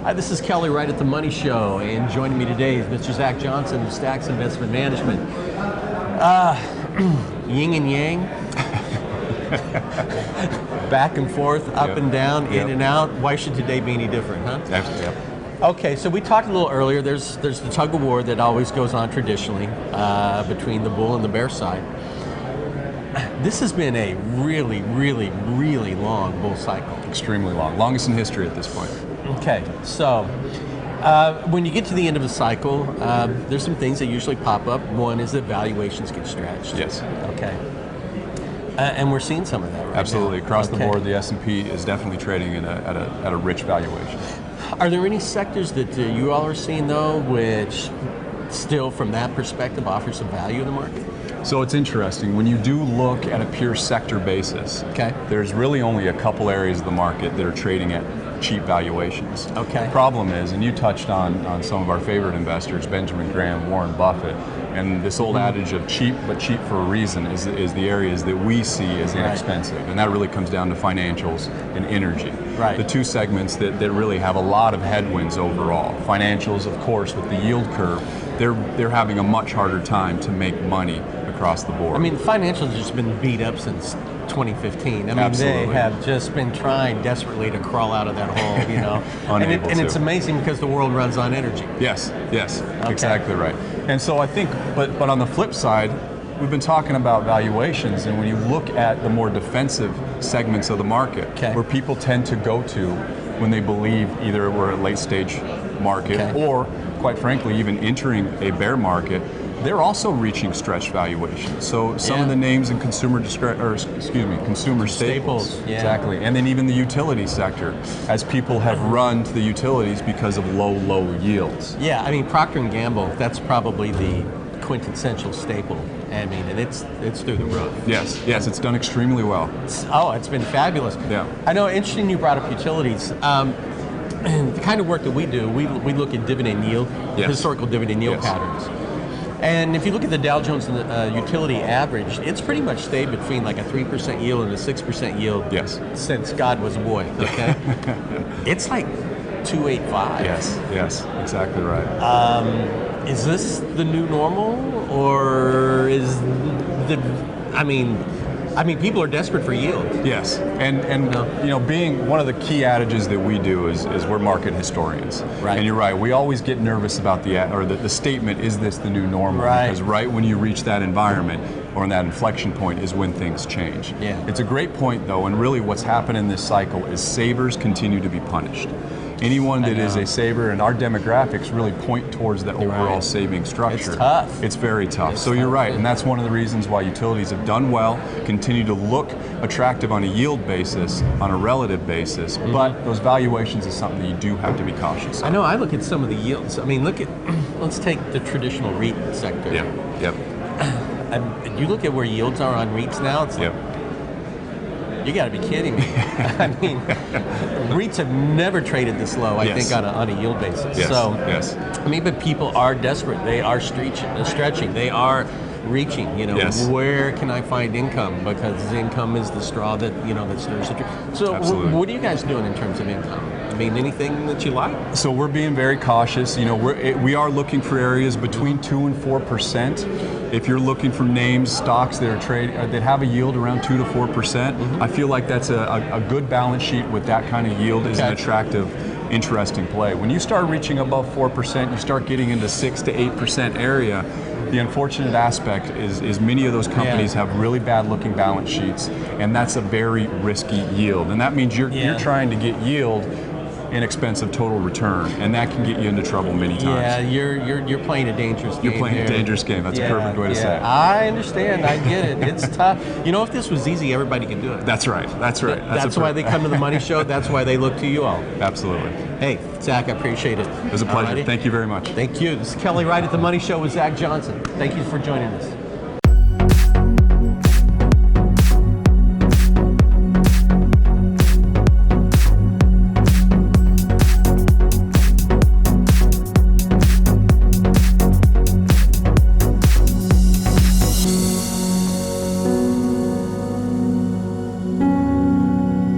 Hi, this is Kelly right at the Money Show, and joining me today is Mr. Zach Jonson of Stacks Investment Management. Yin and yang, back and forth, up and down, in and out. Why should today be any different, huh? Absolutely. Okay, so we talked a little earlier. There's the tug of war that always goes on traditionally between the bull and the bear side. This has been a really, really, really long bull cycle. Extremely long. Longest in history at this point. Okay, so when you get to the end of a cycle, there's some things that usually pop up. One is that valuations get stretched. Yes. Okay. And we're seeing some of that right Absolutely. now. Across the board, the S&P is definitely trading at a rich valuation. Are there any sectors that you all are seeing, though, which still, from that perspective, offer some value in the market? So it's interesting. When you do look at a pure sector basis, there's really only a couple areas of the market that are trading at cheap valuations. Okay. The problem is, and you touched on some of our favorite investors, Benjamin Graham, Warren Buffett, and this old adage of cheap, but cheap for a reason is the areas that we see as inexpensive. And that really comes down to financials and energy. Right. The two segments that really have a lot of headwinds overall. Financials, of course, with the yield curve, they're having a much harder time to make money across the board. I mean, financials have just been beat up since 2015. I mean, Absolutely. they have just been trying desperately to crawl out of that hole, you know. and it's amazing because the world runs on energy. Yes, exactly right. And so I think, but on the flip side, we've been talking about valuations, and when you look at the more defensive segments of the market, where people tend to go to when they believe either we're a late stage market or, quite frankly, even entering a bear market, they're also reaching stretched valuations. So some of the names in consumer staples. Exactly. And then even the utility sector, as people have run to the utilities because of low yields. Yeah, I mean, Procter & Gamble, that's probably the quintessential staple. I mean, and it's through the roof. Yes, it's done extremely well. It's been fabulous. Yeah. I know, interesting you brought up utilities. The kind of work that we do, we look at dividend yield, historical dividend yield patterns. And if you look at the Dow Jones utility average, it's pretty much stayed between like a 3% yield and a 6% yield since God was a boy, okay? It's like 285. Yes, exactly right. Is this the new normal, or is I mean, people are desperate for yield. Yes, and you know, being one of the key adages that we do is we're market historians. Right. And you're right, we always get nervous about the statement, is this the new normal? Right. Because right when you reach that environment or in that inflection point is when things change. Yeah. It's a great point though, and really what's happened in this cycle is savers continue to be punished. Anyone that is a saver, and our demographics really point towards that overall saving structure. It's tough. It's very tough. So you're right, and that's one of the reasons why utilities have done well, continue to look attractive on a yield basis, on a relative basis, but those valuations is something that you do have to be cautious of. I know, I look at some of the yields. I mean, let's take the traditional REIT sector. You look at where yields are on REITs now, it's like, you got to be kidding me. I mean, REITs have never traded this low, I think, on a yield basis. I mean, but people are desperate. They are stretching. They are reaching, you know, where can I find income? Because income is the straw that, you know, that stirs the drink. So what are you guys doing in terms of income? I mean, anything that you like? So we're being very cautious. You know, we are looking for areas between 2 and 4%. If you're looking for names, stocks that are that have a yield around 2 to 4%, I feel like that's a good balance sheet with that kind of yield is an attractive, interesting play. When you start reaching above 4%, you start getting into 6 to 8% area. The unfortunate aspect is many of those companies have really bad looking balance sheets, and that's a very risky yield. And that means you're trying to get yield in expensive total return, and that can get you into trouble many times. Yeah, you're playing a dangerous game. You're playing a dangerous game. That's a perfect way to say it. I understand. I get it. It's tough. You know, if this was easy, everybody could do it. That's right. That's why they come to the Money Show. That's why they look to you all. Absolutely. Hey, Zach, I appreciate it. It was a pleasure. Thank you very much. Thank you. This is Kelly right at the Money Show with Zach Jonson. Thank you for joining us.